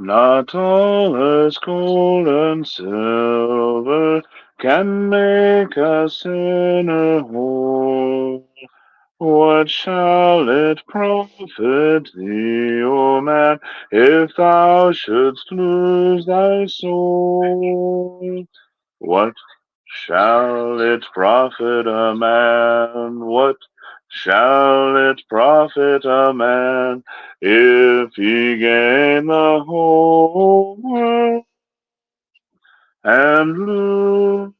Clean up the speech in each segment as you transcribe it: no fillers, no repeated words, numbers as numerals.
Not all as gold and silver can make a sinner whole. What shall it profit thee, O man, if thou shouldst lose thy soul? What shall it profit a man? What shall it profit a man if he gain the whole world and lose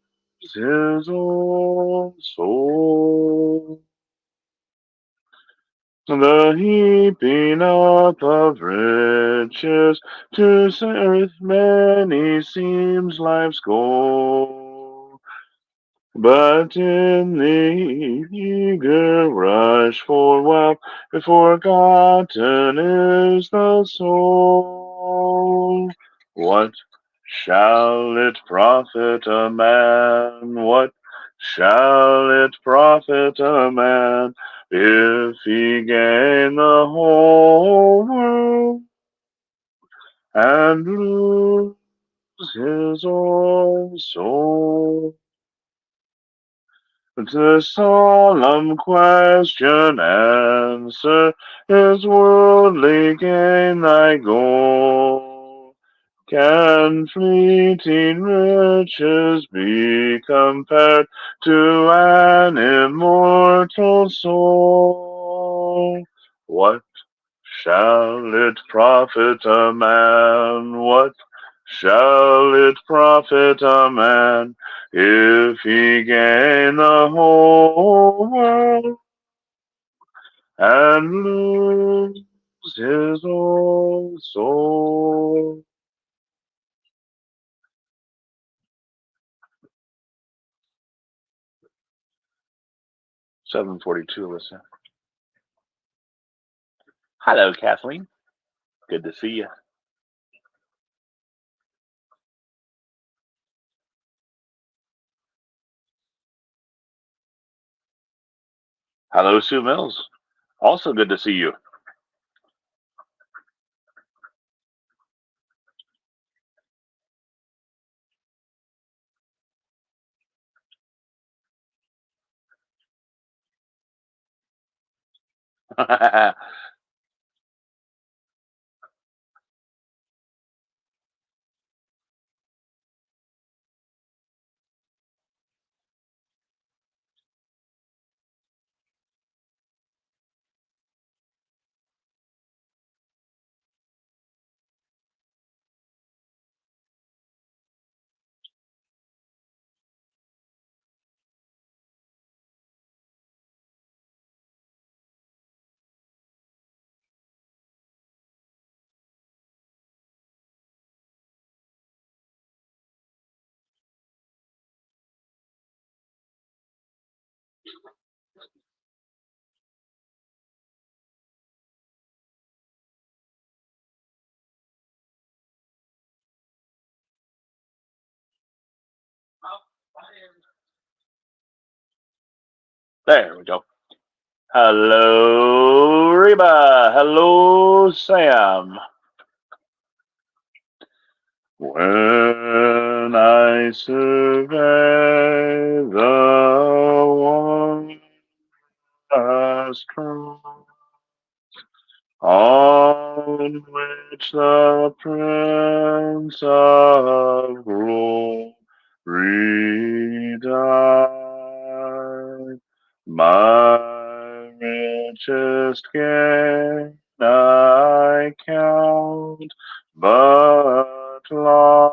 his own soul? The heaping up of riches to serve many seems life's goal. But in the eager rush for wealth, forgotten is the soul. What shall it profit a man? What shall it profit a man if he gain the whole world and lose his own soul? The solemn question answer, is worldly gain thy goal? Can fleeting riches be compared to an immortal soul? What shall it profit a man? What shall it profit a man if he gain the whole world and lose his own soul? $7.42, listen. Hello, Kathleen. Good to see you. Hello, Sue Mills. Also good to see you. There we go. Hello, Reba. Hello, Sam. When I survey the wondrous cross on which the Prince of Glory died, my richest gain I count but loss,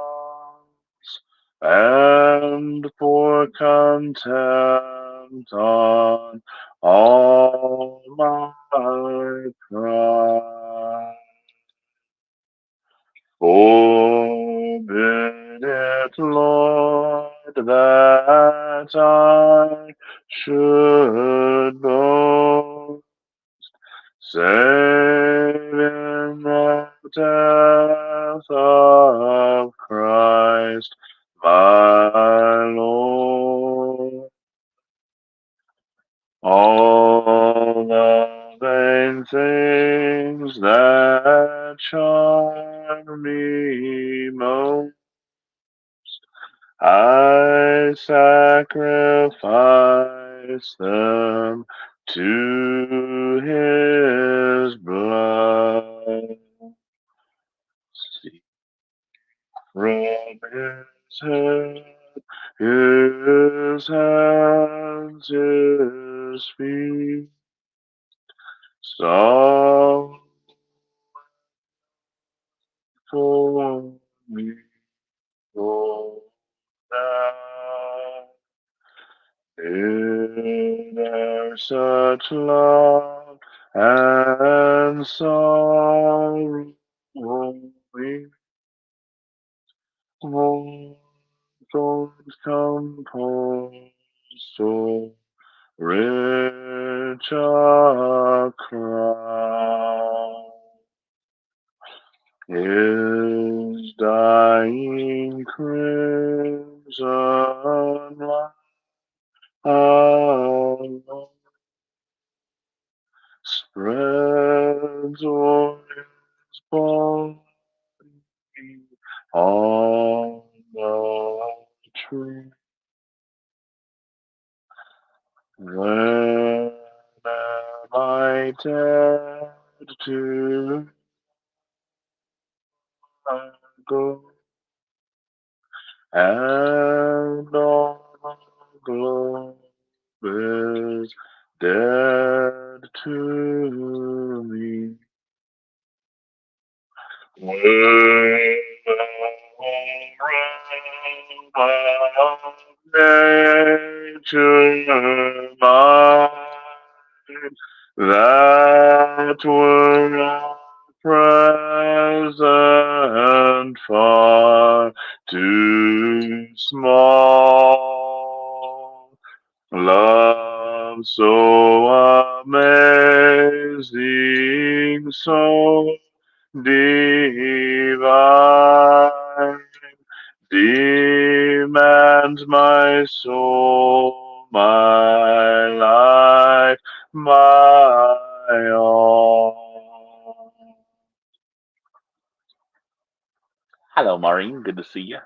and pour contempt on all my pride. Forbid it, Lord, that I should boast, save in the death of Christ my Lord. All the vain things that charm me sacrifice them to his blood. From his head, his hands, his feet, song for me, oh, now. Is there such love and sorrow? Songs composed so rich a crown. His dying crimson light alone spreads o'er his body on the tree. When am I dead to go, and all the globe is dead to me? When the realm of nature mine, that were present far too small. Love so amazing, so divine, demands my soul, my life, my all. Hello, Maureen. Good to see you.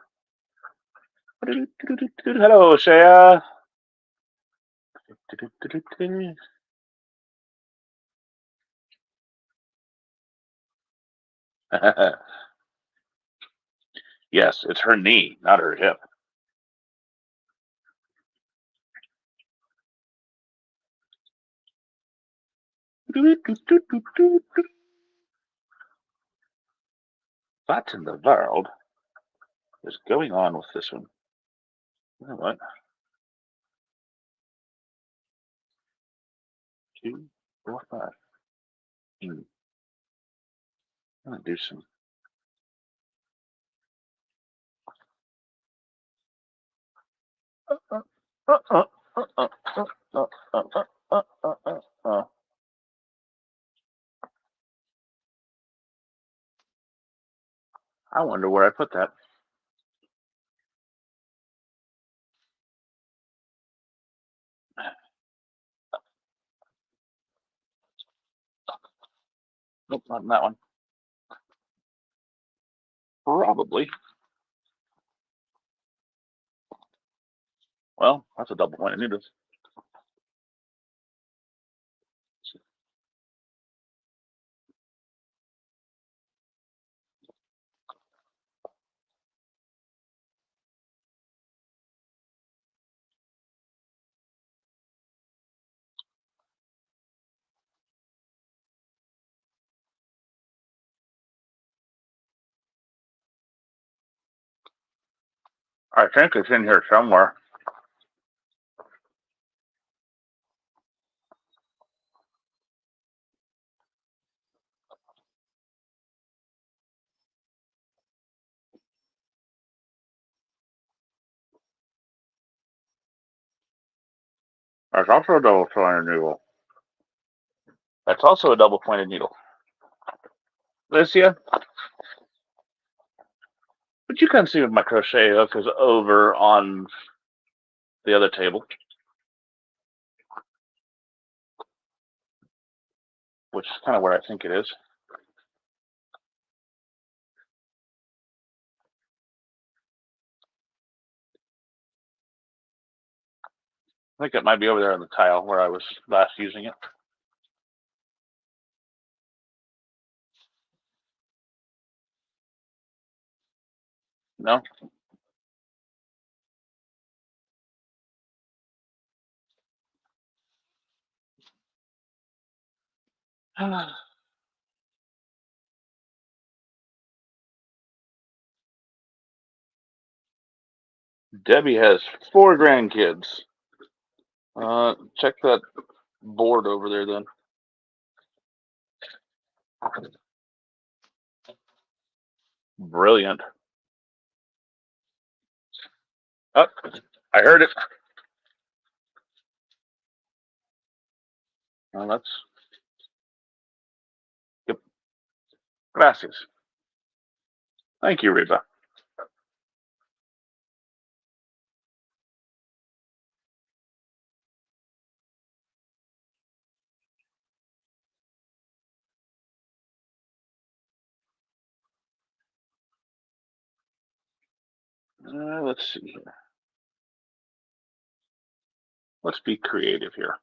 Hello, Shaya. Yes, it's her knee, not her hip. What in the world is going on with this one? You know what? 2, 4, 5. I'm gonna do some. I wonder where I put that. Nope, not in that one. Probably. Well, that's a double point of noodles. I think it's in here somewhere. There's also a double pointed needle. That's also a double pointed needle. Alicia, would you come see if my crochet hook is over on the other table? Which is kind of where I think it is. I think it might be over there on the tile where I was last using it. No? Debbie has 4 grandkids. Check that board over there then. Brilliant. Oh, I heard it. Well, that's... Yep. Gracias. Thank you, Reba. Let's see here. Let's be creative here.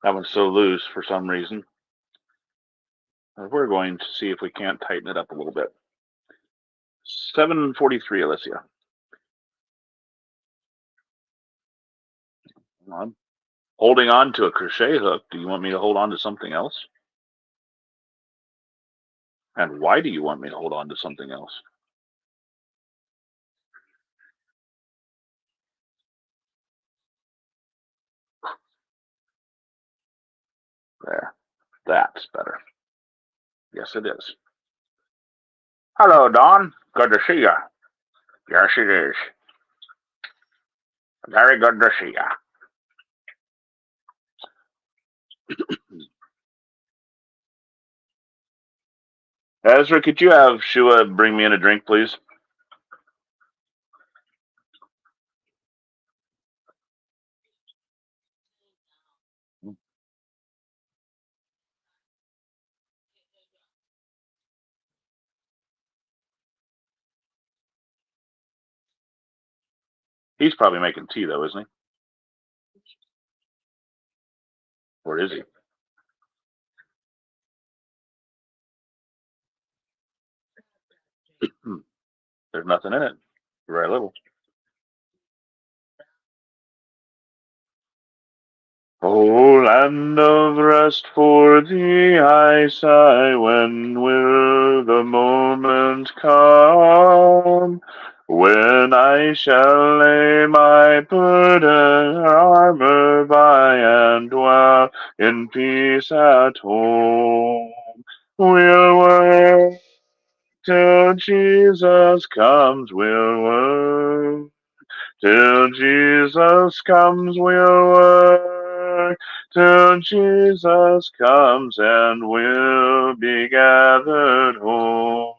That one's so loose for some reason. We're going to see if we can't tighten it up a little bit. 743, Alicia. I'm holding on to a crochet hook. Do you want me to hold on to something else? And why do you want me to hold on to something else? There. That's better. Yes, it is. Hello, Dawn. Good to see you. Yes, it is. Very good to see you. Ezra, could you have Shua bring me in a drink, please? He's probably making tea, though, isn't he? Or is he? There's nothing in it. Very little. O land of rest for thee, I sigh, when will the moment come when I shall lay my burden armor by and dwell in peace at home? We'll work till Jesus comes, we'll work till Jesus comes, we'll work till Jesus comes, and we'll be gathered home.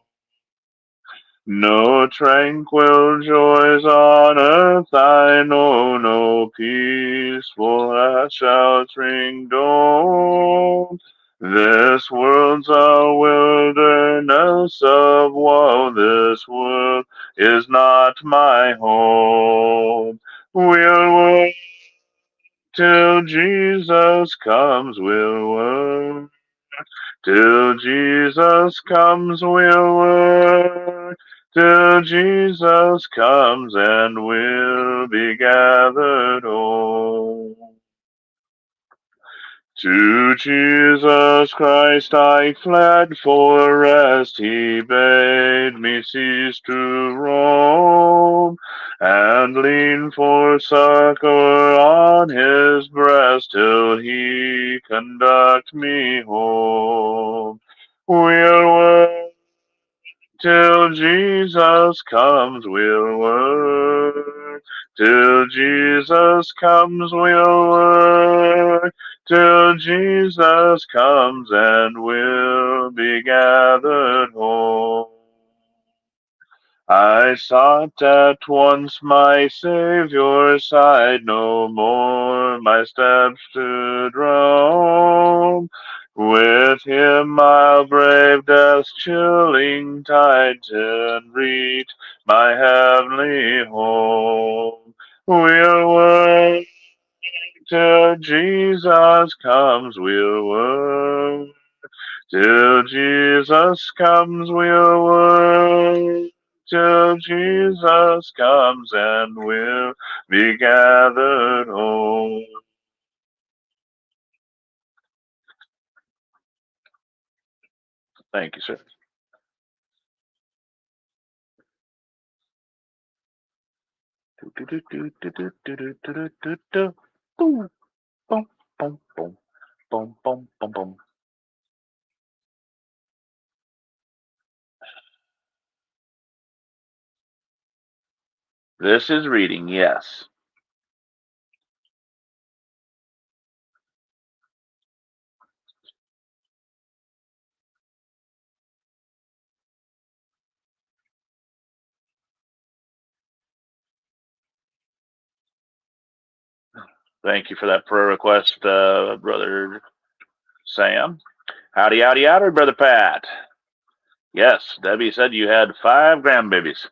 No tranquil joys on earth I know, no peaceful sheltering dome. This world's a wilderness of woe, this world is not my home. We'll work till Jesus comes, we'll work till Jesus comes, we'll work till Jesus comes, and we'll be gathered home. To Jesus Christ I fled for rest, he bade me cease to roam, and lean for succor on his breast till he conduct me home. We'll work till Jesus comes, we'll work Till Jesus comes, we'll work. Till Jesus comes and we'll be gathered home. I sought at once my Saviour's side, no more my steps to roam. With him I'll brave death's chilling tides and reach my heavenly home. We'll work till Jesus comes, we'll work. Till Jesus comes, we'll work. Till Jesus comes and we'll be gathered home. Thank you, sir. Boom, boom, boom, boom, boom, boom, boom, boom. This is reading, yes. Thank you for that prayer request, Brother Sam. Howdy, howdy, howdy, Brother Pat. Yes, Debbie said you had 5 grandbabies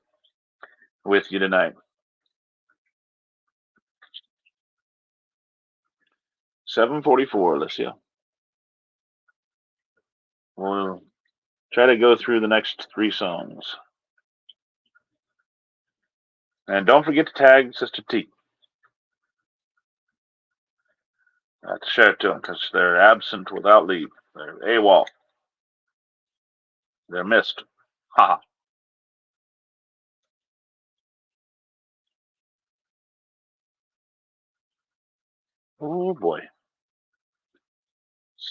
with you tonight. 7:44, Alicia. We'll try to go through the next 3 songs. And don't forget to tag Sister T. To share it to them because they're absent without leave. They're AWOL. They're missed. Haha. Oh boy.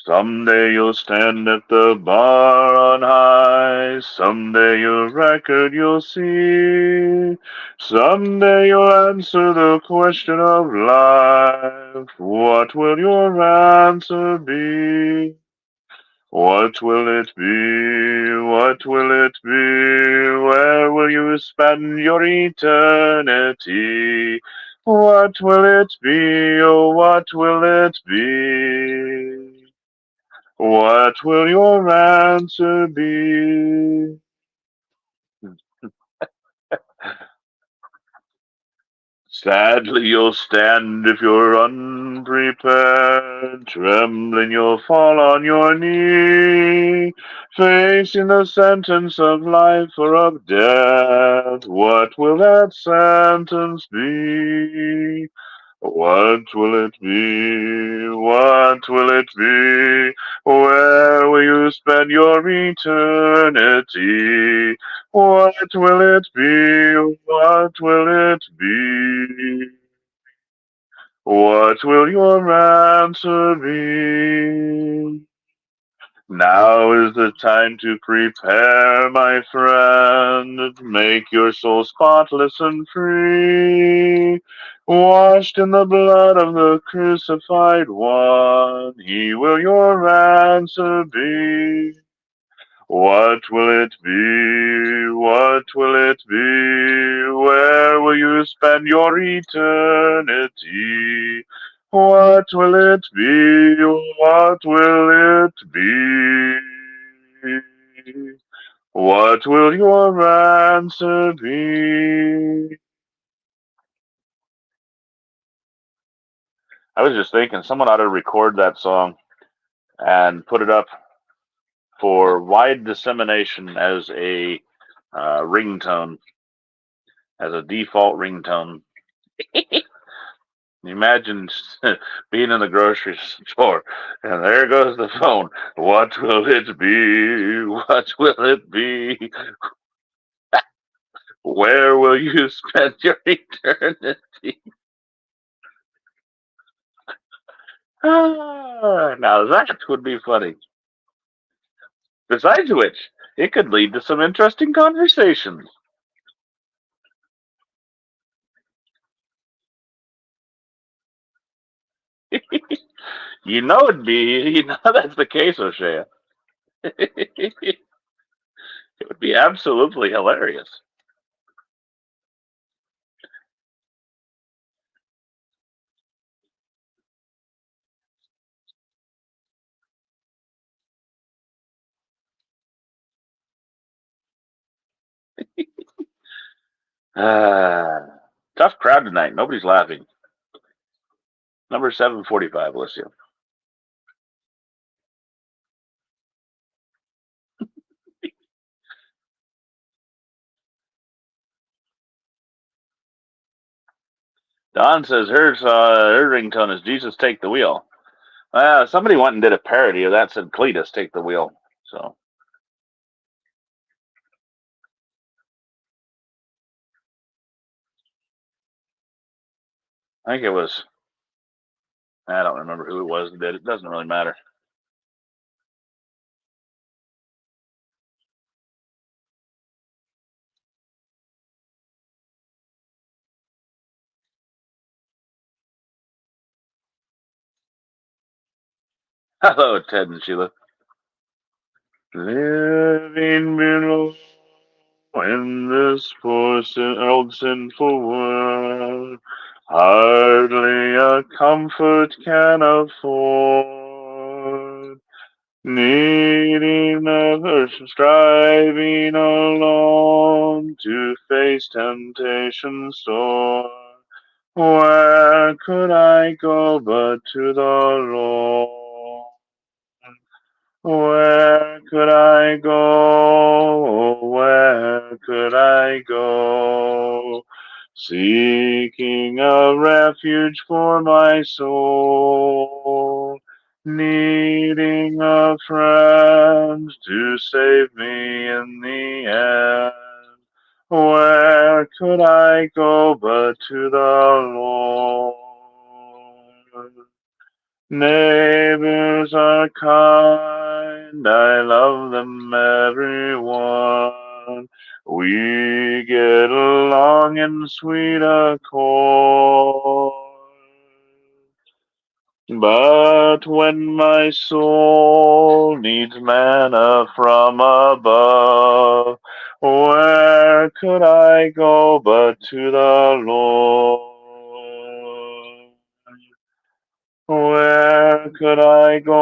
Someday you'll stand at the bar on high. Someday your record you'll see. Someday you'll answer the question of life. What will your answer be? What will it be? What will it be? Where will you spend your eternity? What will it be? Oh, what will it be? What will your answer be? Sadly you'll stand if you're unprepared. Trembling you'll fall on your knee, facing the sentence of life or of death. What will that sentence be? What will it be? What will it be? Where will you spend your eternity? What will it be? What will it be? What will your answer be? Now is the time to prepare, my friend. Make your soul spotless and free. Washed in the blood of the crucified one, he will your answer be. What will it be? What will it be? Where will you spend your eternity? What will it be? What will it be? What will your answer be? I was just thinking someone ought to record that song and put it up for wide dissemination as a ringtone, as a default ringtone. Imagine being in the grocery store and there goes the phone. What will it be? What will it be? Where will you spend your eternity? Now that would be funny. Besides which, it could lead to some interesting conversations. You know it'd be. You know that's the case, O'Shea. It would be absolutely hilarious. Ah, tough crowd tonight. Nobody's laughing. Number 745, Alicia. Don says her ringtone is Jesus Take the Wheel. Somebody went and did a parody of that, said Cletus Take the Wheel. So I think it was, I don't remember who it was that did it. It doesn't really matter. Hello, Ted and Sheila. Living below in this poor old sinful world, hardly a comfort can afford. Needing ever striving alone to face temptation's door. Where could I go but to the Lord? Where could I go? Where could I go? Seeking a refuge for my soul, needing a friend to save me in the end. Where could I go but to the Lord? Neighbors are kind, I love them everyone. We get along in sweet accord. But when my soul needs manna from above, where could I go but to the Lord? Where could I go?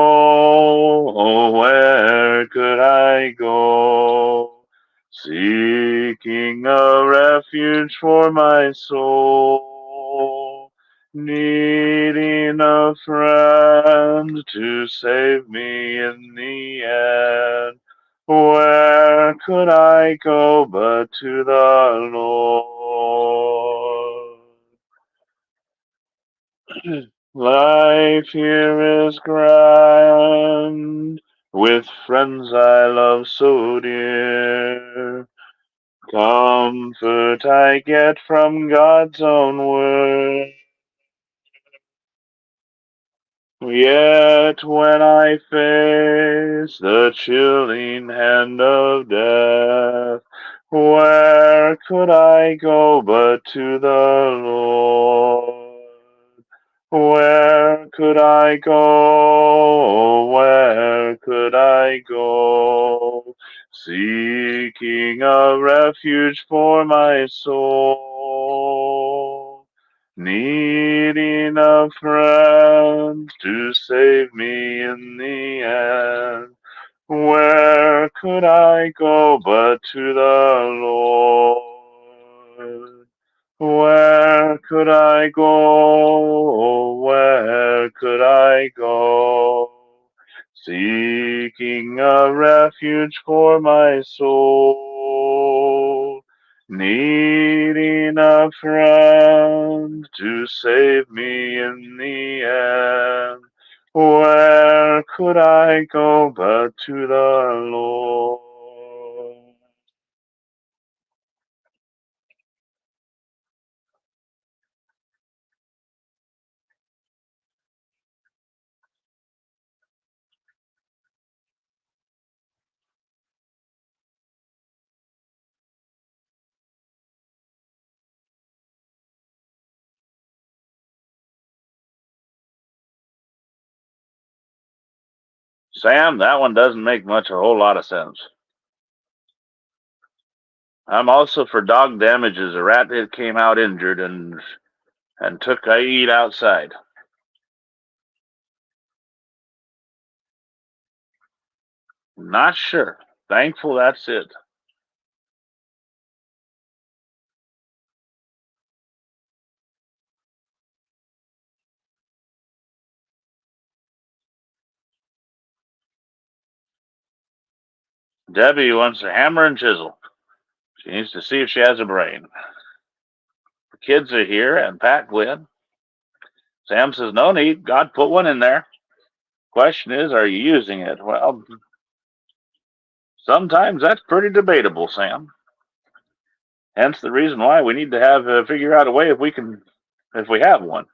Oh, where could I go? Seeking a refuge for my soul, needing a friend to save me in the end. Where could I go but to the Lord? Life here is grand, with friends I love so dear. Comfort I get from God's own word. Yet when I face the chilling hand of death, where could I go but to the Lord? Where could I go? Where could I go? Seeking a refuge for my soul, needing a friend to save me in the end. Where could I go but to the Lord? Where could I go? Where could I go? Seeking a refuge for my soul, needing a friend to save me in the end. Where could I go but to the Lord? Sam, that one doesn't make a whole lot of sense. I'm also for dog damages. A rat that came out injured and took I eat outside. Not sure. Thankful that's it. Debbie wants a hammer and chisel. She needs to see if she has a brain. The kids are here and Pat Glenn. Sam says, no need. God put one in there. Question is, are you using it? Well, sometimes that's pretty debatable, Sam. Hence the reason why we need to have figure out a way if we have one.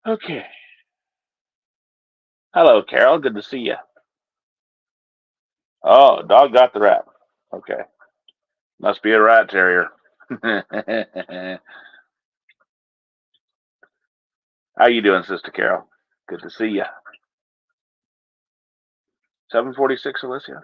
Okay. Hello, Carol. Good to see you. Oh, dog got the rat. Okay. Must be a rat terrier. How you doing, Sister Carol? Good to see you. 746, Alicia.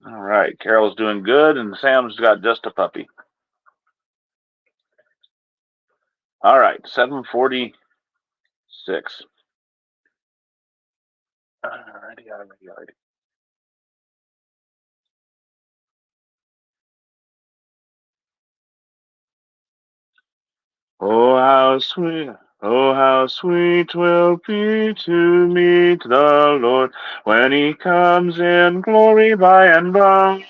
All right. Carol's doing good, and Sam's got just a puppy. All right. 746. Alrighty, alrighty, alrighty. Oh, how sweet will be to meet the Lord when he comes in glory by and by.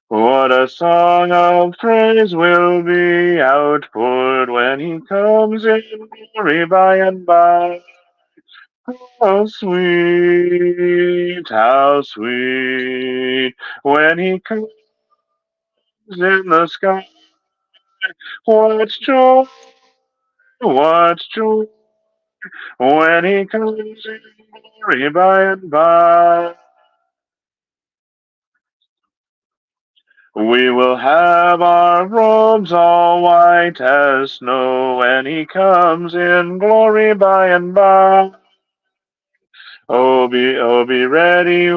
What a song of praise will be outpoured when he comes in glory by and by. How sweet, when he comes in the sky. What joy, what joy, when he comes in glory by and by. We will have our robes all white as snow when he comes in glory by and by. be ready be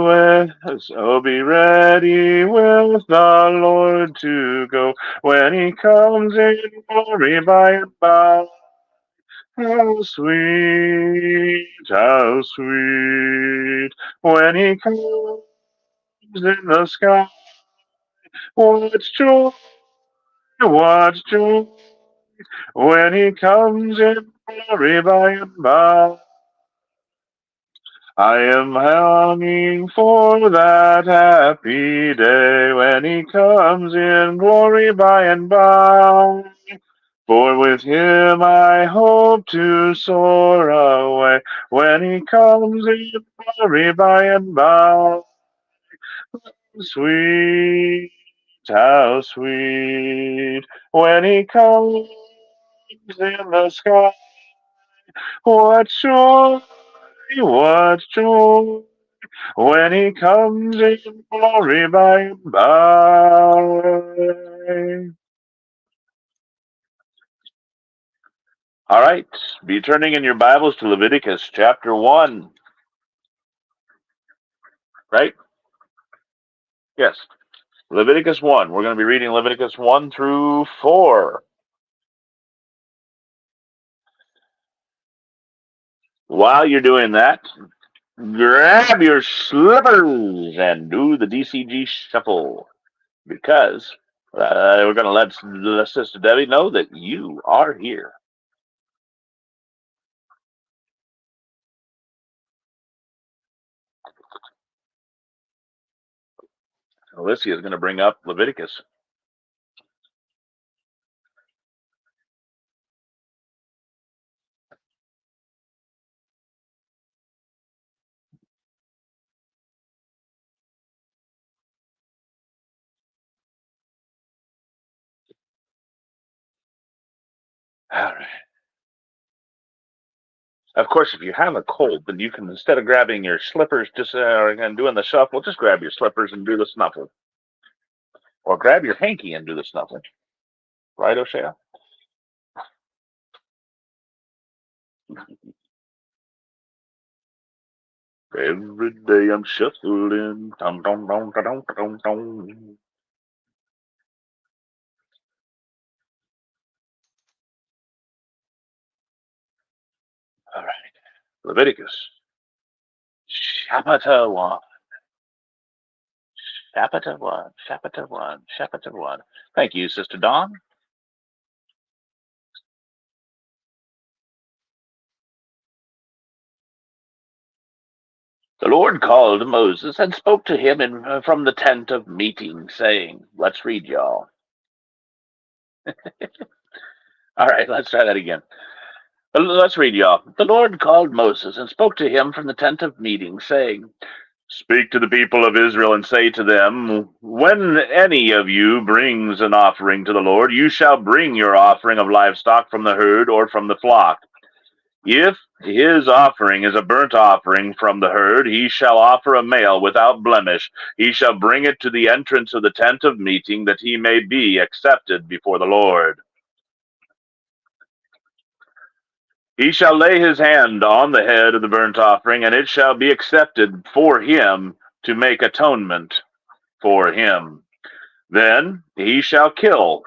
ready with the Lord to go when he comes in glory by and by. How sweet, when he comes in the sky. What joy, what joy, when he comes in glory by and by. I am longing for that happy day when he comes in glory by and by. For with him I hope to soar away when he comes in glory by and by. Sweet, how sweet, when he comes in the sky. What joy, what joy, when he comes in glory by and by. All right, be turning in your Bibles to Leviticus chapter 1, right? Yes, Leviticus 1. We're going to be reading Leviticus 1 through 4. While you're doing that, grab your slippers and do the DCG shuffle, because we're going to let Sister Debbie know that you are here. Alicia is going to bring up Leviticus. All right. Of course, if you have a cold, then you can, instead of grabbing your slippers and doing the shuffle, just grab your slippers and do the snuffle. Or grab your hanky and do the snuffle. Right, O'Shea? Every day I'm shuffling. Dum, dum, dum, dum, dum, dum. All right. Leviticus. Chapter 1. Chapter 1. Chapter 1. Chapter 1. Thank you, Sister Dawn. The Lord called Moses and spoke to him from the tent of meeting, saying, let's read, y'all. All right, let's try that again. Let's read, y'all. The Lord called Moses and spoke to him from the tent of meeting, saying, speak to the people of Israel and say to them, when any of you brings an offering to the Lord, you shall bring your offering of livestock from the herd or from the flock. If his offering is a burnt offering from the herd, he shall offer a male without blemish. He shall bring it to the entrance of the tent of meeting, that he may be accepted before the Lord. He shall lay his hand on the head of the burnt offering, and it shall be accepted for him to make atonement for him. Then he shall kill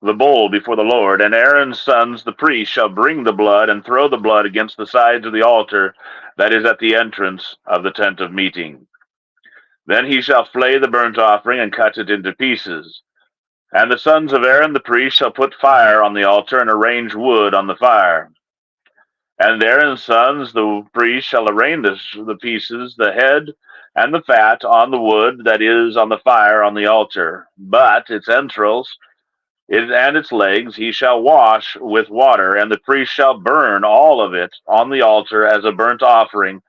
the bull before the Lord, and Aaron's sons, the priests, shall bring the blood and throw the blood against the sides of the altar that is at the entrance of the tent of meeting. Then he shall flay the burnt offering and cut it into pieces. And the sons of Aaron the priest shall put fire on the altar and arrange wood on the fire. And Aaron's sons, the priests, shall arrange the pieces, the head, and the fat on the wood that is on the fire on the altar. But its entrails and its legs he shall wash with water, and the priest shall burn all of it on the altar as a burnt offering,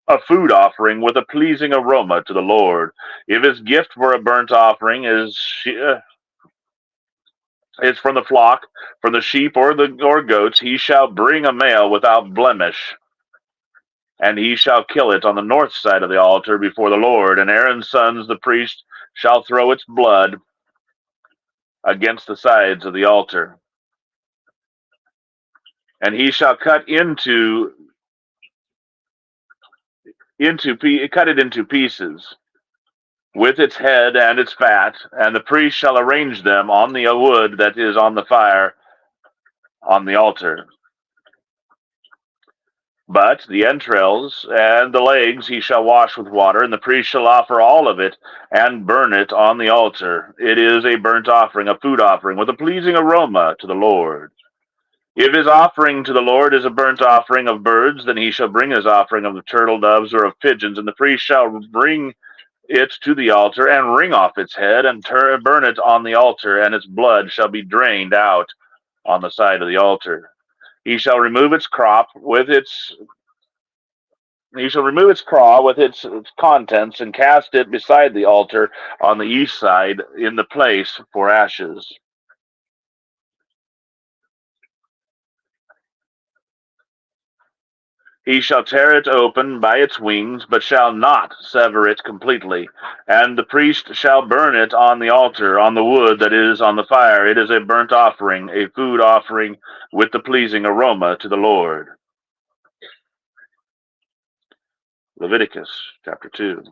a food offering with a pleasing aroma to the Lord. If his gift for a burnt offering is from the flock, from the sheep or goats, he shall bring a male without blemish, and he shall kill it on the north side of the altar before the Lord. And Aaron's sons, the priest, shall throw its blood against the sides of the altar. And he shall cut it into pieces, with its head and its fat, and the priest shall arrange them on the wood that is on the fire on the altar. But the entrails and the legs he shall wash with water, and the priest shall offer all of it and burn it on the altar. It is a burnt offering, a food offering, with a pleasing aroma to the Lord. If his offering to the Lord is a burnt offering of birds, then he shall bring his offering of turtle doves or of pigeons, and the priest shall bring it to the altar and wring off its head and burn it on the altar, and its blood shall be drained out on the side of the altar. He shall remove its crop with its He shall remove its craw with its contents and cast it beside the altar on the east side in the place for ashes. He shall tear it open by its wings, but shall not sever it completely. And the priest shall burn it on the altar, on the wood that is on the fire. It is a burnt offering, a food offering with the pleasing aroma to the Lord. Leviticus chapter 2.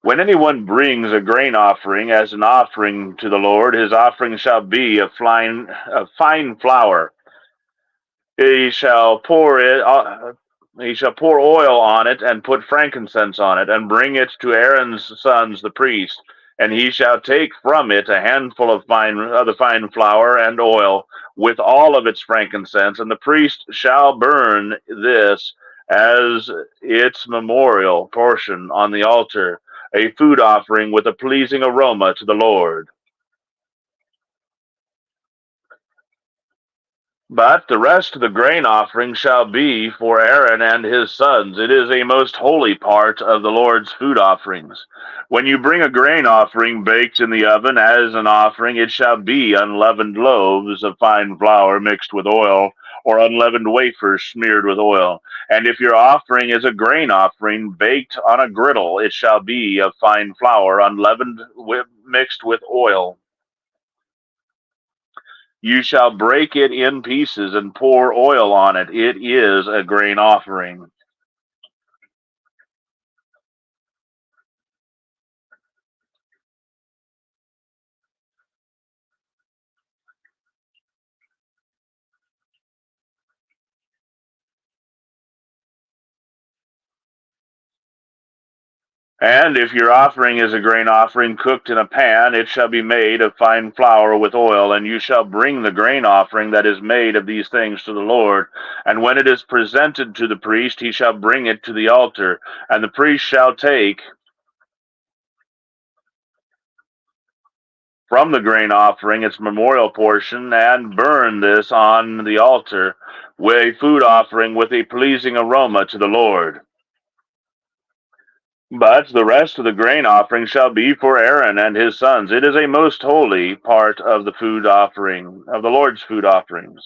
When anyone brings a grain offering as an offering to the Lord, his offering shall be of fine flour. He shall pour oil on it and put frankincense on it and bring it to Aaron's sons, the priest. And he shall take from it a handful of the fine flour and oil with all of its frankincense, and the priest shall burn this as its memorial portion on the altar, a food offering with a pleasing aroma to the Lord. But the rest of the grain offering shall be for Aaron and his sons. It is a most holy part of the Lord's food offerings. When you bring a grain offering baked in the oven as an offering, it shall be unleavened loaves of fine flour mixed with oil, or unleavened wafers smeared with oil. And if your offering is a grain offering baked on a griddle, it shall be of fine flour, unleavened mixed with oil. You shall break it in pieces and pour oil on it. It is a grain offering. And if your offering is a grain offering cooked in a pan, it shall be made of fine flour with oil, and you shall bring the grain offering that is made of these things to the Lord. And when it is presented to the priest, he shall bring it to the altar, and the priest shall take from the grain offering its memorial portion, and burn this on the altar with a food offering with a pleasing aroma to the Lord. But the rest of the grain offering shall be for Aaron and his sons. It is a most holy part of the food offering, of the Lord's food offerings.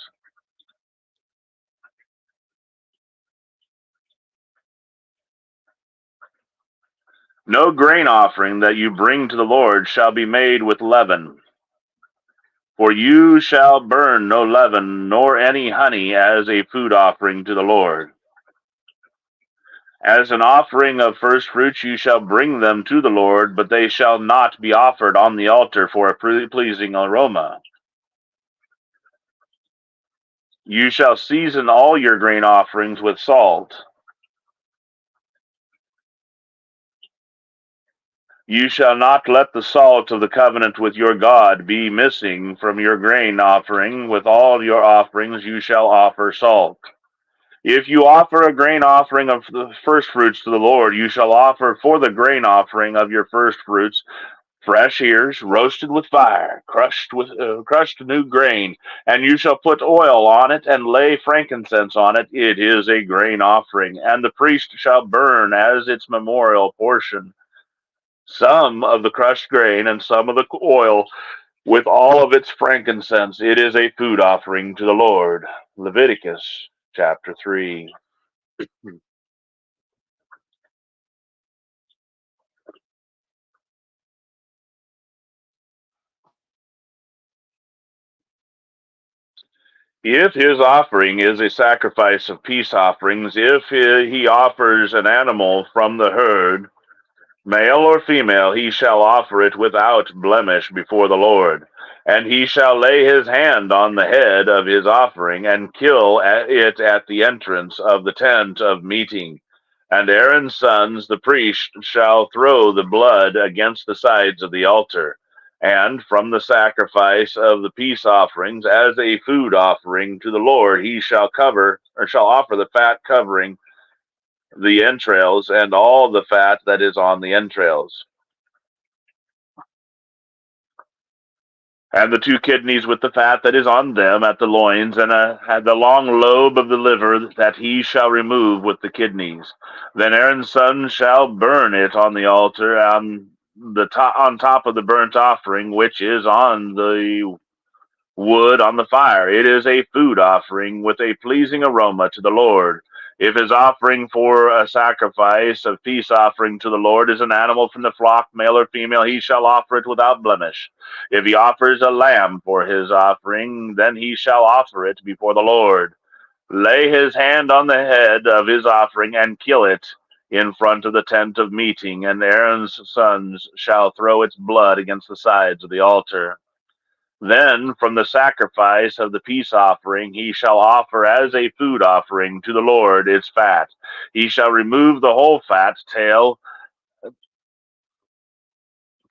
No grain offering that you bring to the Lord shall be made with leaven. For you shall burn no leaven, nor any honey as a food offering to the Lord. As an offering of first fruits you shall bring them to the Lord, but they shall not be offered on the altar for a pleasing aroma. You shall season all your grain offerings with salt. You shall not let the salt of the covenant with your God be missing from your grain offering. With all your offerings you shall offer salt. If you offer a grain offering of the first fruits to the Lord, you shall offer for the grain offering of your first fruits fresh ears roasted with fire, crushed new grain, and you shall put oil on it and lay frankincense on it. It is a grain offering, and the priest shall burn as its memorial portion some of the crushed grain and some of the oil with all of its frankincense. It is a food offering to the Lord. Leviticus chapter 3. If his offering is a sacrifice of peace offerings, if he offers an animal from the herd, male or female, he shall offer it without blemish before the Lord. And he shall lay his hand on the head of his offering and kill it at the entrance of the tent of meeting. And Aaron's sons, the priest, shall throw the blood against the sides of the altar. And from the sacrifice of the peace offerings, as a food offering to the Lord, he shall offer the fat covering the entrails, and all the fat that is on the entrails, and the 2 kidneys with the fat that is on them at the loins, and the long lobe of the liver that he shall remove with the kidneys. Then Aaron's son shall burn it on the altar on top of the burnt offering, which is on the wood on the fire. It is a food offering with a pleasing aroma to the Lord. If his offering for a sacrifice of peace offering to the Lord is an animal from the flock, male or female, he shall offer it without blemish. If he offers a lamb for his offering, then he shall offer it before the Lord. Lay his hand on the head of his offering and kill it in front of the tent of meeting, and Aaron's sons shall throw its blood against the sides of the altar. Then from the sacrifice of the peace offering he shall offer as a food offering to the Lord its fat. He shall remove the whole fat tail,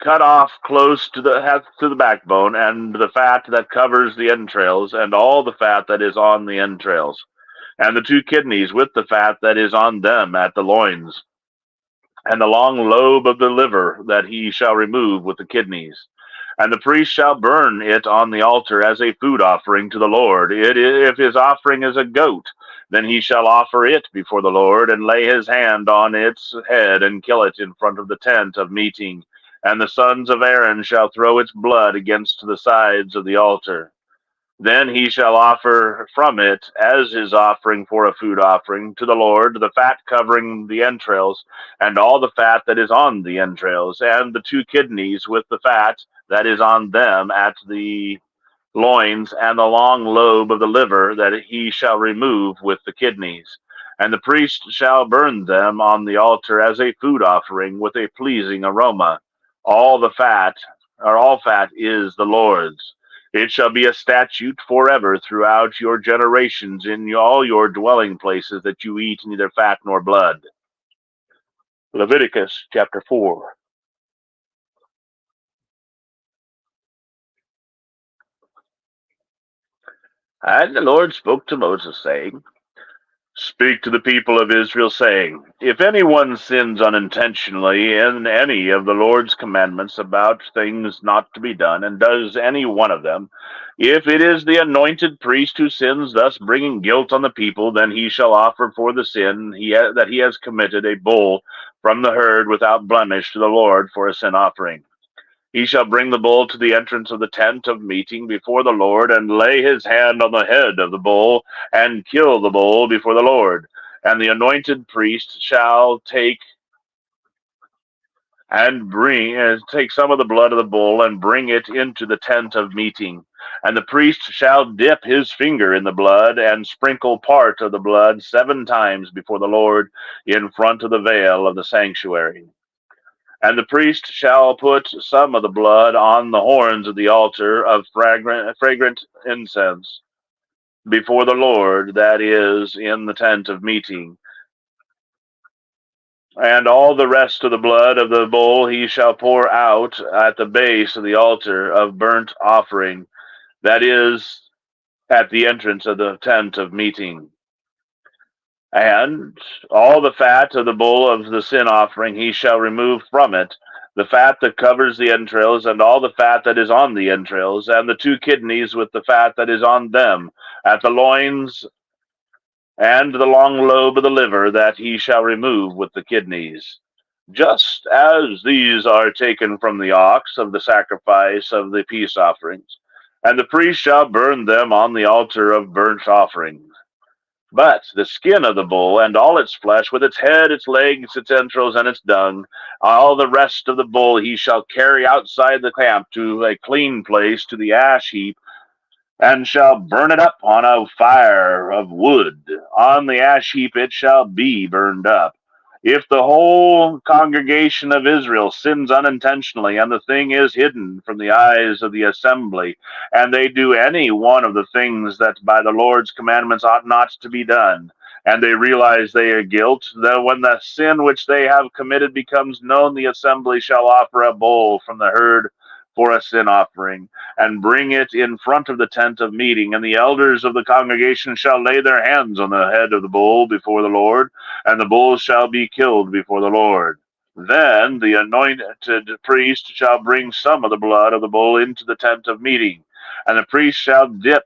cut off close to the backbone, and the fat that covers the entrails, and all the fat that is on the entrails, and the 2 kidneys with the fat that is on them at the loins, and the long lobe of the liver that he shall remove with the kidneys. And the priest shall burn it on the altar as a food offering to the Lord. If his offering is a goat, then he shall offer it before the Lord, and lay his hand on its head, and kill it in front of the tent of meeting. And the sons of Aaron shall throw its blood against the sides of the altar. Then he shall offer from it as his offering for a food offering to the Lord the fat covering the entrails, and all the fat that is on the entrails, and the 2 kidneys with the fat that is on them at the loins, and the long lobe of the liver that he shall remove with the kidneys. And the priest shall burn them on the altar as a food offering with a pleasing aroma. All fat is the Lord's. It shall be a statute forever throughout your generations in all your dwelling places, that you eat neither fat nor blood. Leviticus chapter 4. And the Lord spoke to Moses, saying, Speak to the people of Israel, saying, If anyone sins unintentionally in any of the Lord's commandments about things not to be done, and does any one of them, if it is the anointed priest who sins, thus bringing guilt on the people, then he shall offer for the sin that he has committed a bull from the herd without blemish to the Lord for a sin offering. He shall bring the bull to the entrance of the tent of meeting before the Lord, and lay his hand on the head of the bull, and kill the bull before the Lord. And the anointed priest shall take some of the blood of the bull, and bring it into the tent of meeting. And the priest shall dip his finger in the blood, and sprinkle part of the blood 7 times before the Lord in front of the veil of the sanctuary. And the priest shall put some of the blood on the horns of the altar of fragrant incense before the Lord, that is, in the tent of meeting. And all the rest of the blood of the bull he shall pour out at the base of the altar of burnt offering, that is, at the entrance of the tent of meeting. And all the fat of the bull of the sin offering he shall remove from it, the fat that covers the entrails, and all the fat that is on the entrails, and the 2 kidneys with the fat that is on them, at the loins, and the long lobe of the liver that he shall remove with the kidneys. Just as these are taken from the ox of the sacrifice of the peace offerings, and the priest shall burn them on the altar of burnt offerings. But the skin of the bull, and all its flesh, with its head, its legs, its entrails, and its dung, all the rest of the bull he shall carry outside the camp to a clean place, to the ash heap, and shall burn it up on a fire of wood. On the ash heap it shall be burned up. If the whole congregation of Israel sins unintentionally, and the thing is hidden from the eyes of the assembly, and they do any one of the things that by the Lord's commandments ought not to be done, and they realize they are guilt, then when the sin which they have committed becomes known, the assembly shall offer a bull from the herd for a sin offering, and bring it in front of the tent of meeting. And the elders of the congregation shall lay their hands on the head of the bull before the Lord, and the bull shall be killed before the Lord. Then the anointed priest shall bring some of the blood of the bull into the tent of meeting, and the priest shall dip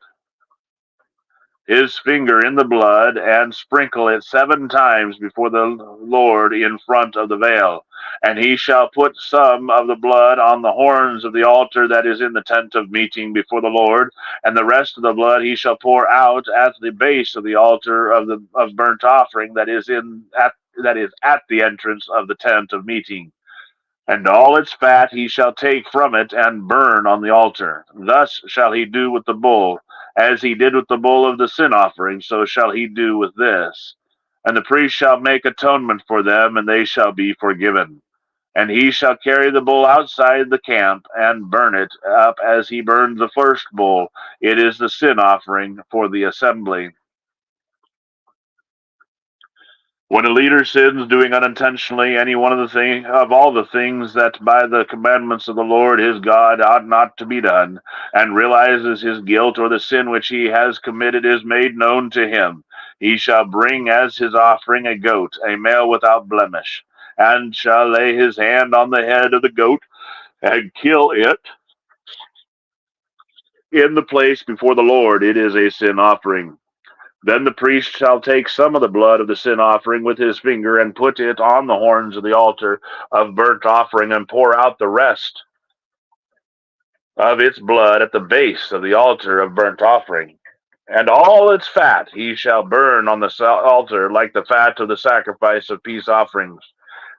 his finger in the blood and sprinkle it 7 times before the Lord in front of the veil. And he shall put some of the blood on the horns of the altar that is in the tent of meeting before the Lord, and the rest of the blood he shall pour out at the base of the altar of burnt offering that is at the entrance of the tent of meeting. And all its fat he shall take from it and burn on the altar. Thus shall he do with the bull. As he did with the bull of the sin offering, so shall he do with this. And the priest shall make atonement for them, and they shall be forgiven. And he shall carry the bull outside the camp and burn it up as he burned the first bull. It is the sin offering for the assembly. When a leader sins, doing unintentionally any one of all the things that by the commandments of the Lord his God ought not to be done, and realizes his guilt or the sin which he has committed is made known to him, he shall bring as his offering a goat, a male without blemish, and shall lay his hand on the head of the goat and kill it in the place before the Lord. It is a sin offering. Then the priest shall take some of the blood of the sin offering with his finger and put it on the horns of the altar of burnt offering and pour out the rest of its blood at the base of the altar of burnt offering. And all its fat he shall burn on the altar like the fat of the sacrifice of peace offerings.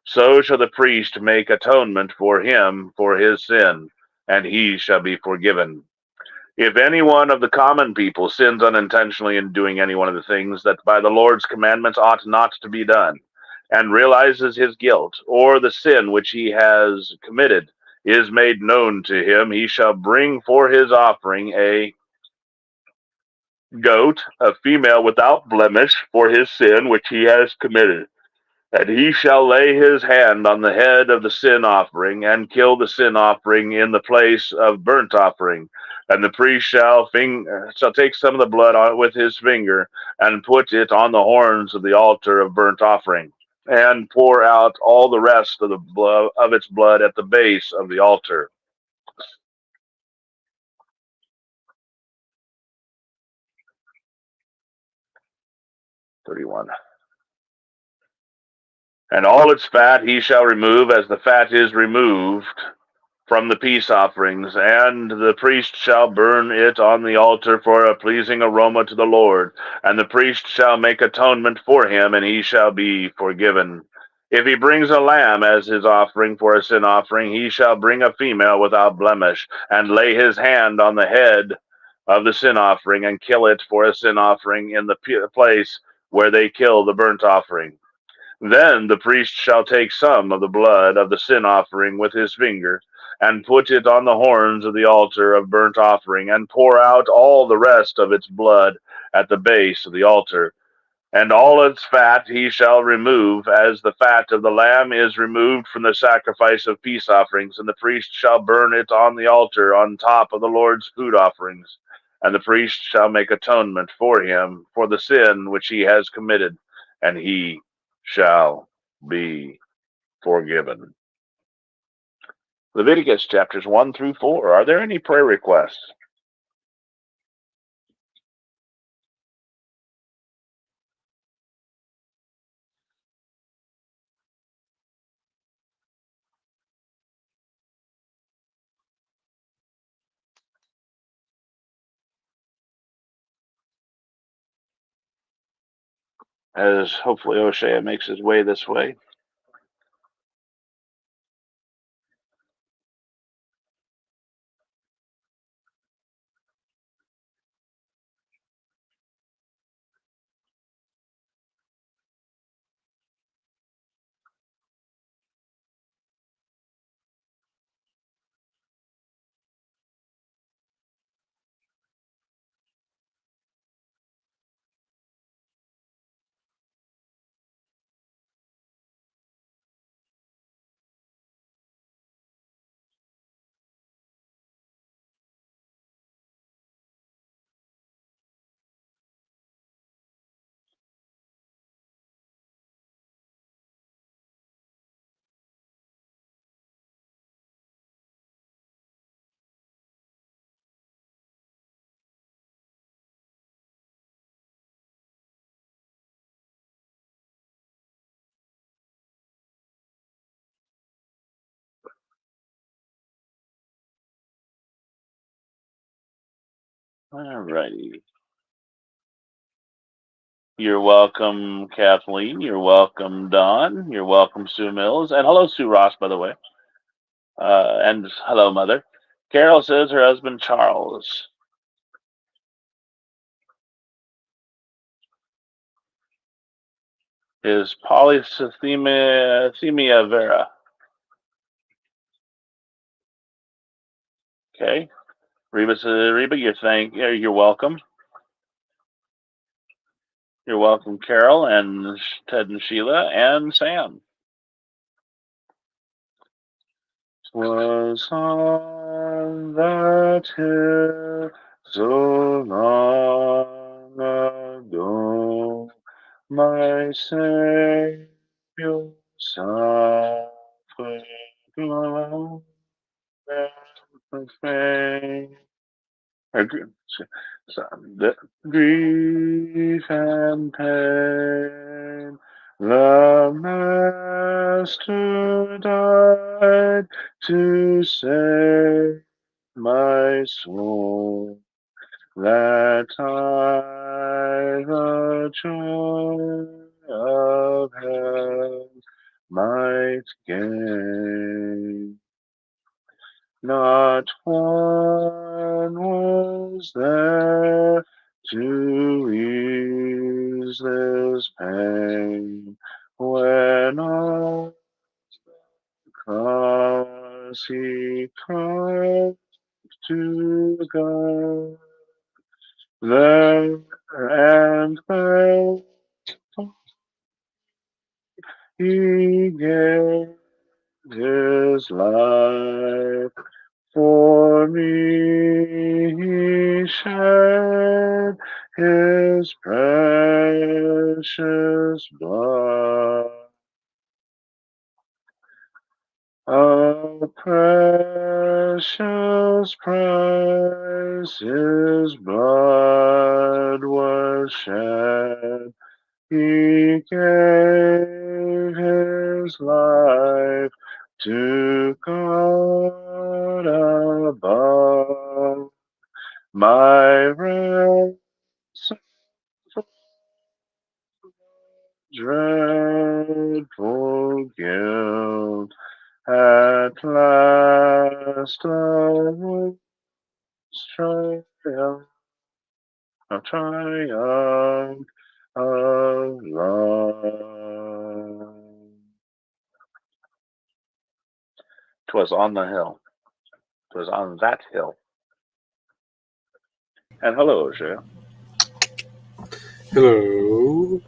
So shall the priest make atonement for him for his sin, and he shall be forgiven. If any one of the common people sins unintentionally in doing any one of the things that by the Lord's commandments ought not to be done, and realizes his guilt, or the sin which he has committed is made known to him, he shall bring for his offering a goat, a female without blemish, for his sin which he has committed. And he shall lay his hand on the head of the sin offering, and kill the sin offering in the place of burnt offering. And the priest shall take some of the blood with his finger, and put it on the horns of the altar of burnt offering, and pour out all the rest of the blood of its blood at the base of the altar. (31) And all its fat he shall remove, as the fat is removed from the peace offerings, and the priest shall burn it on the altar for a pleasing aroma to the Lord. And the priest shall make atonement for him, and he shall be forgiven. If he brings a lamb as his offering for a sin offering, he shall bring a female without blemish, and lay his hand on the head of the sin offering, and kill it for a sin offering in the place where they kill the burnt offering. Then the priest shall take some of the blood of the sin offering with his finger, and put it on the horns of the altar of burnt offering, and pour out all the rest of its blood at the base of the altar. And all its fat he shall remove, as the fat of the lamb is removed from the sacrifice of peace offerings, and the priest shall burn it on the altar on top of the Lord's food offerings. And the priest shall make atonement for him for the sin which he has committed, and he shall be forgiven. Leviticus chapters 1 through 4. Are there any prayer requests? As hopefully O'Shea makes his way this way. All righty. You're welcome, Kathleen. You're welcome, Don. You're welcome, Sue Mills. And hello, Sue Ross, by the way. And hello, Mother. Carol says her husband, Charles, is polycythemia vera. Okay. Reba says, Reba, you're welcome. You're welcome, Carol, and Ted and Sheila, and Sam. Was on that hill so long ago, my Savior suffered long and faint. The grief and pain, the Master died to save my soul, that I the joy of heaven might gain. Not one was there to ease this pain when on the cross he cried to God. There and there he gave his life. For me he shed his precious blood. A precious price his blood was shed. He gave his life to God above. My ransom dreadful guilt at last a triumph, a triumph of love. 'Twas on the hill. 'Twas on that hill. And hello, Shea. Hello.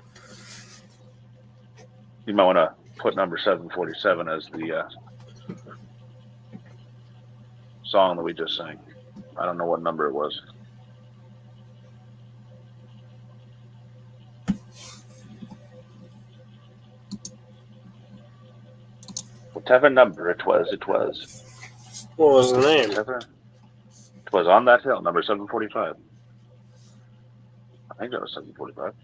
You might want to put number 747 as the song that we just sang. I don't know what number it was. Whatever number it was. What was the name? Whatever. It was on that hill, number 745. I think that was 745.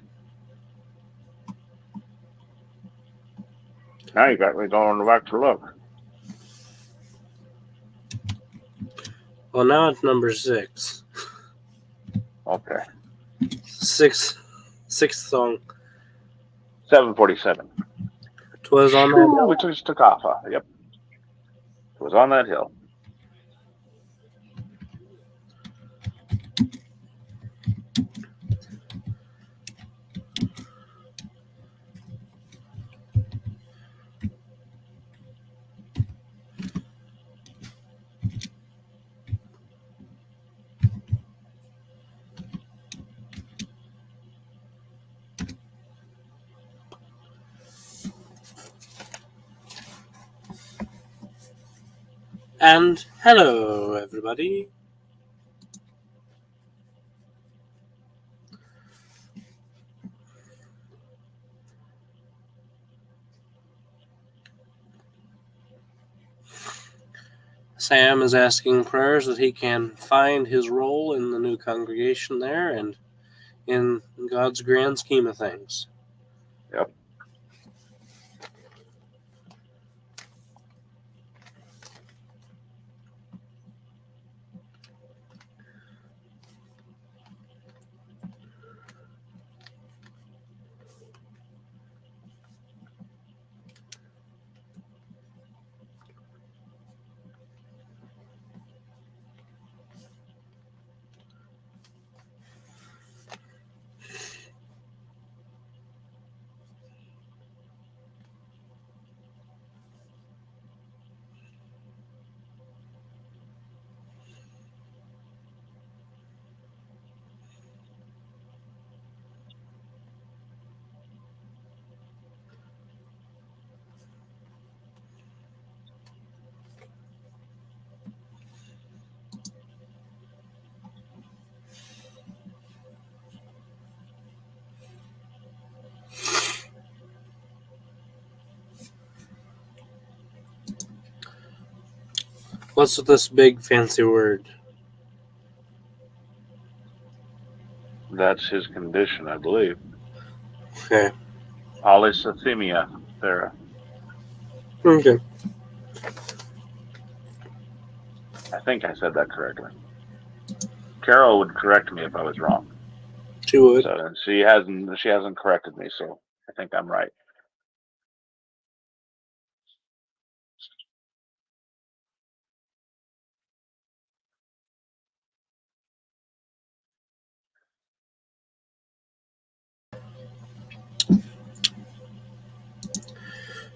Now you got me going back to look. Well, now it's number 6. Okay. Sixth song. 747. 'Twas on that hill. We just took off. Yep. It was on that hill. And hello, everybody. Sam is asking prayers that he can find his role in the new congregation there and in God's grand scheme of things. Yep. What's with this big fancy word? That's his condition, I believe. Okay. Polycythemia. There. Okay. I think I said that correctly. Carol would correct me if I was wrong. She would. So she hasn't corrected me, so I think I'm right.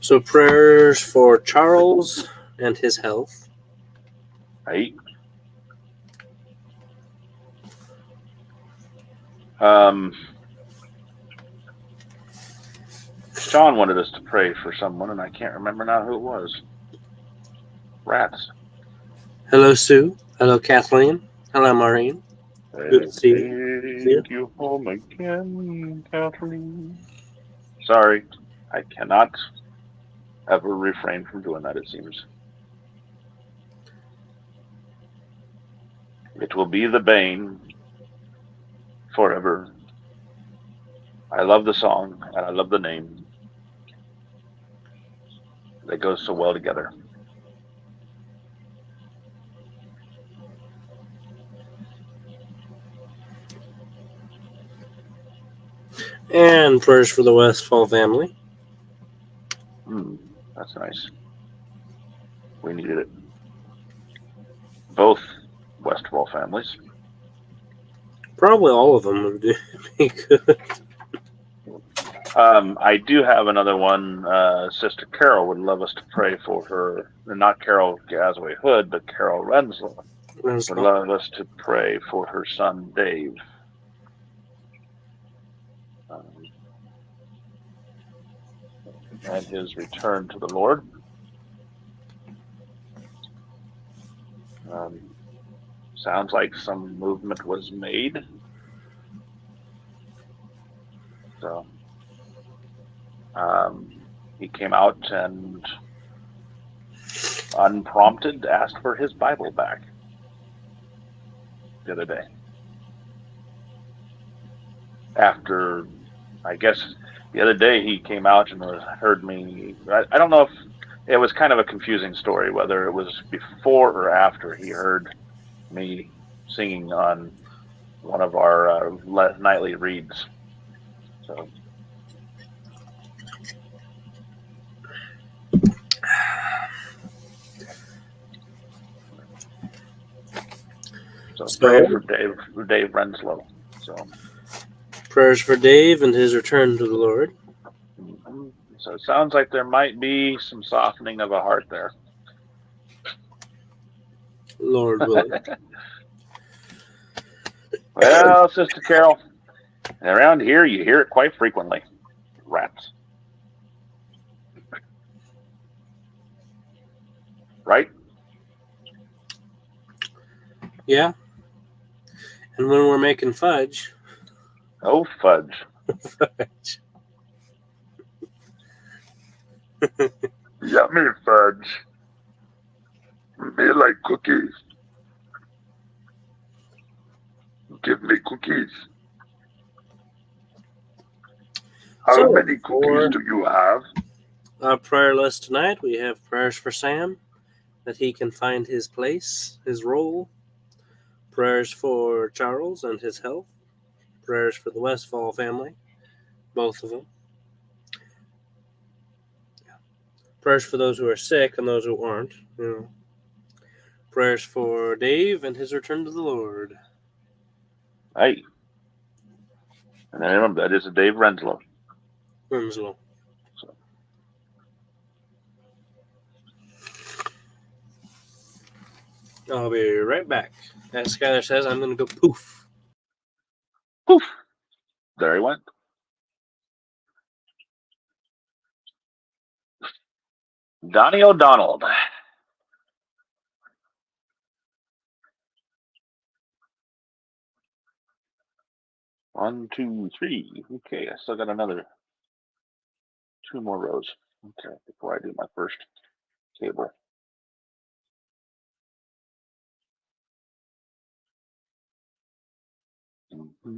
So prayers for Charles and his health. Right? Sean wanted us to pray for someone, and I can't remember now who it was. Rats. Hello, Sue. Hello, Kathleen. Hello, Maureen. Good to see you. Take you home again, Kathleen. Sorry, I cannot ever refrain from doing that, it seems. It will be the bane forever. I love the song, and I love the name. They go so well together. And prayers for the Westfall family. That's nice. We needed it. Both Westfall families. Probably all of them would be good. I do have another one. Sister Carol would love us to pray for her. Not Carol Gasway Hood, but Carol Renslow would love us to pray for her son, Dave. And his return to the Lord. Sounds like some movement was made. So he came out and unprompted asked for his Bible back the other day. After, I guess, the other day he came out and heard me. I don't know if it was kind of a confusing story, whether it was before or after he heard me singing on one of our nightly reads. So pray for Dave Renslow. So prayers for Dave and his return to the Lord. So it sounds like there might be some softening of a heart there. Lord willing. Well, Sister Carol, around here you hear it quite frequently. Rats. Right? Yeah. And when we're making fudge. Oh, fudge. Fudge. Yummy fudge. Me like cookies. Give me cookies. How many cookies do you have? Our prayer list tonight, we have prayers for Sam, that he can find his place, his role. Prayers for Charles and his health. Prayers for the Westfall family, both of them. Prayers for those who are sick and those who aren't. Prayers for Dave and his return to the Lord. Hey. And I remember that is a Dave Renslow. Renslow. So. I'll be right back. As Skylar says, I'm going to go poof. Poof. There he went. Donnie O'Donnell. 1, 2, 3. Okay, I still got another 2 more rows. Okay, before I do my first table. I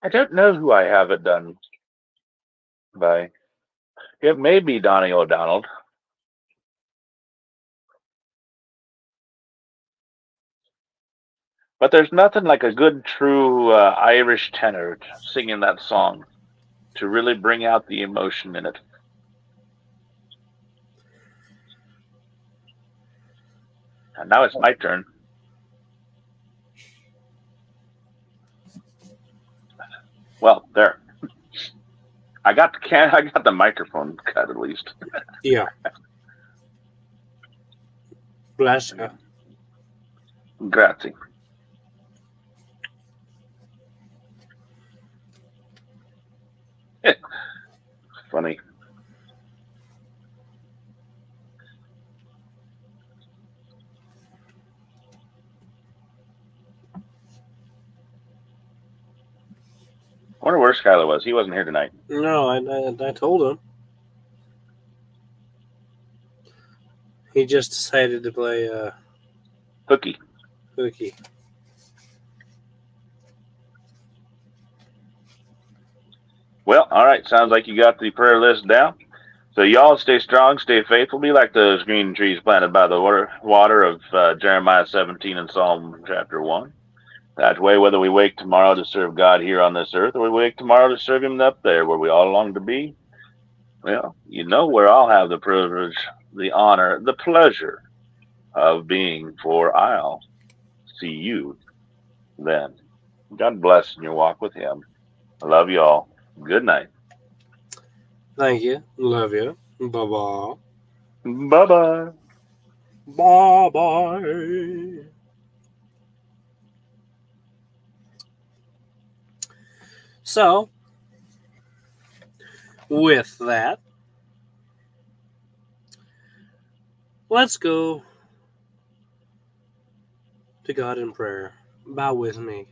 don't know who I have it done by. It may be Donnie O'Donnell. But there's nothing like a good, true Irish tenor singing that song to really bring out the emotion in it. And now it's my turn. Well, there. I got the microphone cut at least. Yeah. Bless you. Grazie. Funny. I wonder where Skylar was. He wasn't here tonight. No, I told him. He just decided to play Hooky. hooky. Well, all right. Sounds like you got the prayer list down. So y'all stay strong, stay faithful, be like those green trees planted by the water of Jeremiah 17 and Psalm chapter 1. That way, whether we wake tomorrow to serve God here on this earth, or we wake tomorrow to serve Him up there where we all long to be, well, you know where I'll have the privilege, the honor, the pleasure of being, for I'll see you then. God bless in your walk with Him. I love you all. Good night. Thank you. Love you. Bye-bye. Bye-bye. Bye-bye. So, with that, let's go to God in prayer. Bow with me.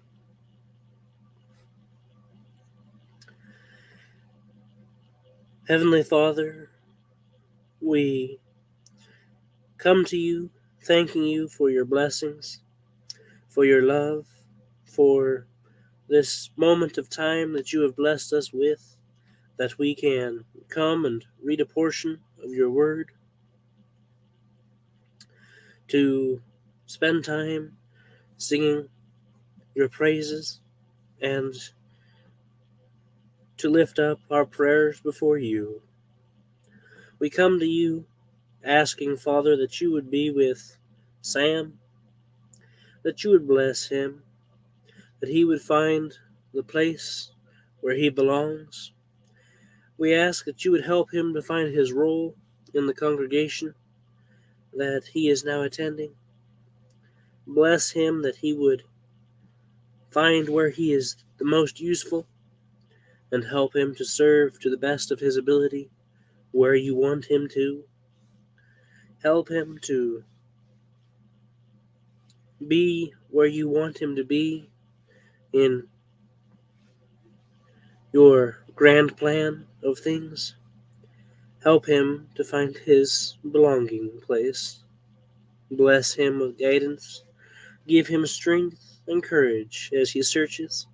Heavenly Father, we come to you thanking you for your blessings, for your love, for this moment of time that you have blessed us with, that we can come and read a portion of your word, to spend time singing your praises, and to lift up our prayers before you. We come to you asking, Father, that you would be with Sam, that you would bless him, that he would find the place where he belongs. We ask that you would help him to find his role in the congregation that he is now attending. Bless him that he would find where he is the most useful, and help him to serve to the best of his ability where you want him to. Help him to be where you want him to be in your grand plan of things. Help him to find his belonging place. Bless him with guidance. Give him strength and courage as he searches.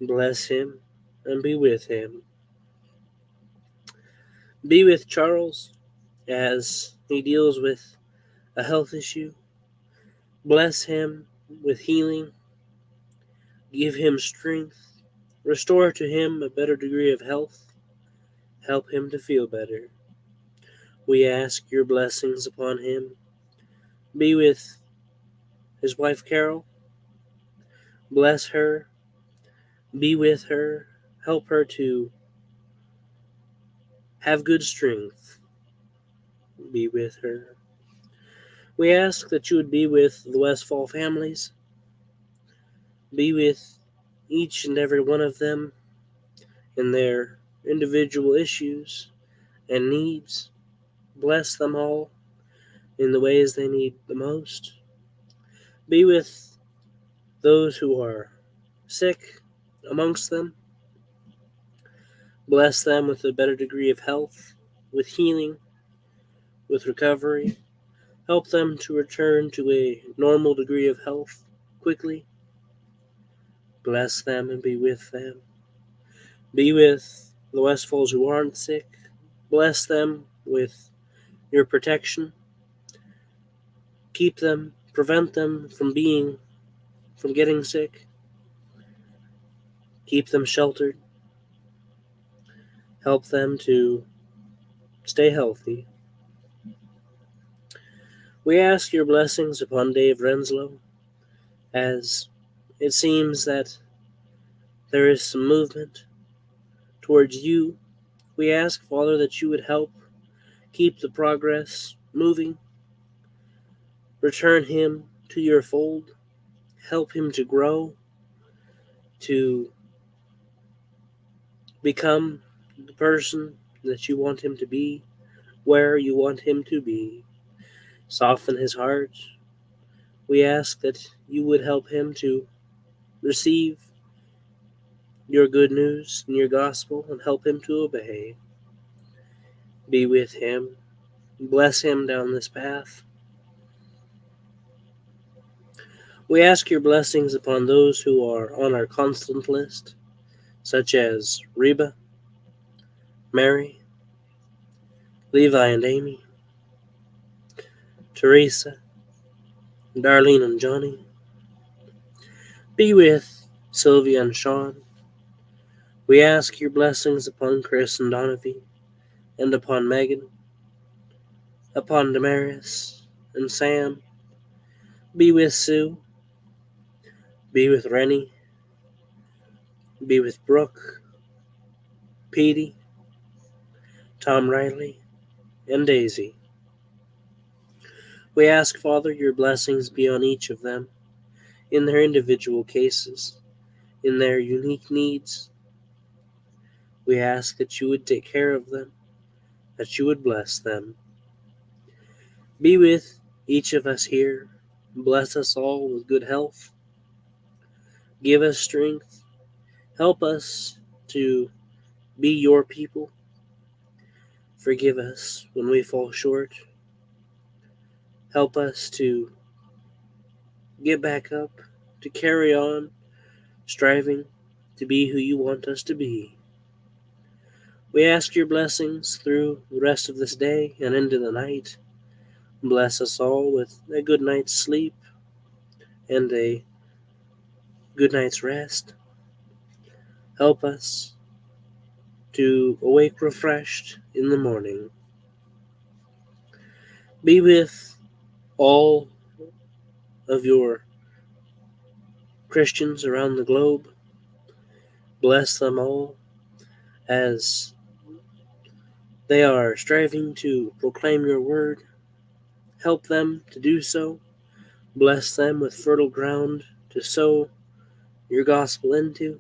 Bless him and be with him. Be with Charles as he deals with a health issue. Bless him with healing. Give him strength. Restore to him a better degree of health. Help him to feel better. We ask your blessings upon him. Be with his wife Carol. Bless her. Be with her. Help her to have good strength. Be with her. We ask that you would be with the Westfall families. Be with each and every one of them in their individual issues and needs. Bless them all in the ways they need the most. Be with those who are sick amongst them. Bless them with a better degree of health, with healing, with recovery. Help them to return to a normal degree of health quickly. Bless them and be with them. Be with the Westfalls who aren't sick. Bless them with your protection. Keep them, prevent them from getting sick. Keep them sheltered. Help them to stay healthy. We ask your blessings upon Dave Renslow, as it seems that there is some movement towards you. We ask, Father, that you would help keep the progress moving. Return him to your fold. Help him to grow, to become the person that you want him to be, where you want him to be. Soften his heart. We ask that you would help him to receive your good news and your gospel and help him to obey. Be with him. Bless him down this path. We ask your blessings upon those who are on our constant list, such as Reba, Mary, Levi and Amy, Teresa, Darlene and Johnny. Be with Sylvia and Sean. We ask your blessings upon Chris and Donovan, and upon Megan, upon Damaris and Sam. Be with Sue. Be with Rennie. Be with Brooke, Petey, Tom Riley, and Daisy. We ask, Father, your blessings be on each of them, in their individual cases, in their unique needs. We ask that you would take care of them, that you would bless them. Be with each of us here. Bless us all with good health. Give us strength. Help us to be your people. Forgive us when we fall short. Help us to get back up, to carry on, striving to be who you want us to be. We ask your blessings through the rest of this day and into the night. Bless us all with a good night's sleep and a good night's rest. Help us to awake refreshed in the morning. Be with all of your Christians around the globe. Bless them all as they are striving to proclaim your word. Help them to do so. Bless them with fertile ground to sow your gospel into.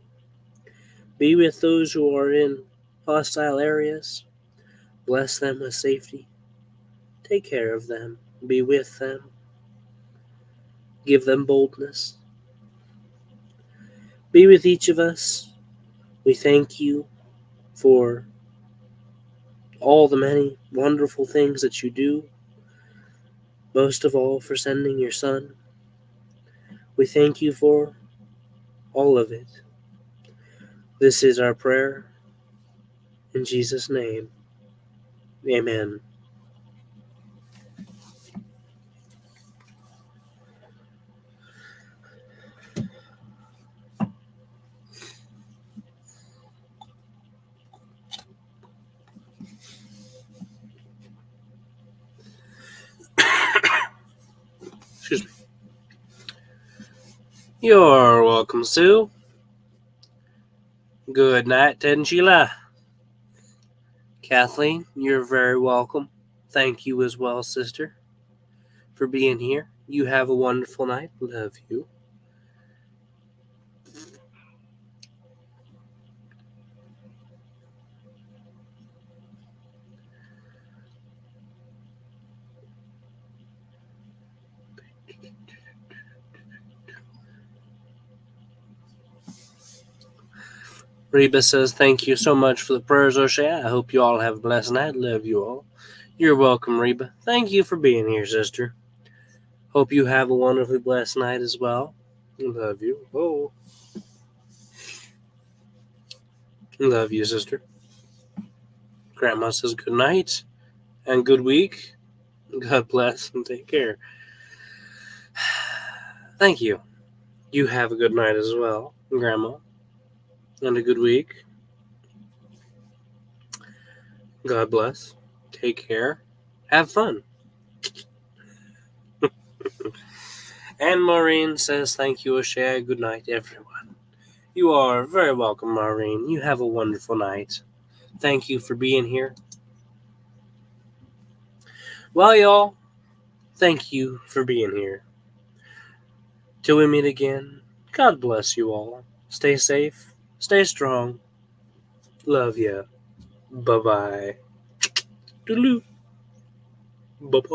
Be with those who are in hostile areas. Bless them with safety. Take care of them. Be with them. Give them boldness. Be with each of us. We thank you for all the many wonderful things that you do. Most of all, for sending your Son. We thank you for all of it. This is our prayer. In Jesus' name, amen. Excuse me. You're welcome, Sue. Good night, Ted and Sheila. Kathleen, you're very welcome. Thank you as well, sister, for being here. You have a wonderful night. Love you. Reba says, thank you so much for the prayers, O'Shea. I hope you all have a blessed night. Love you all. You're welcome, Reba. Thank you for being here, sister. Hope you have a wonderfully blessed night as well. Love you. Oh, love you, sister. Grandma says good night and good week. God bless and take care. Thank you. You have a good night as well, Grandma, and a good week. God bless. Take care. Have fun. And Maureen says thank you, O'Shea. Good night, everyone. You are very welcome, Maureen. You have a wonderful night. Thank you for being here. Well, y'all, thank you for being here. Till we meet again, God bless you all. Stay safe. Stay strong. Love ya. Bye-bye. Toodaloo. Bye-bye.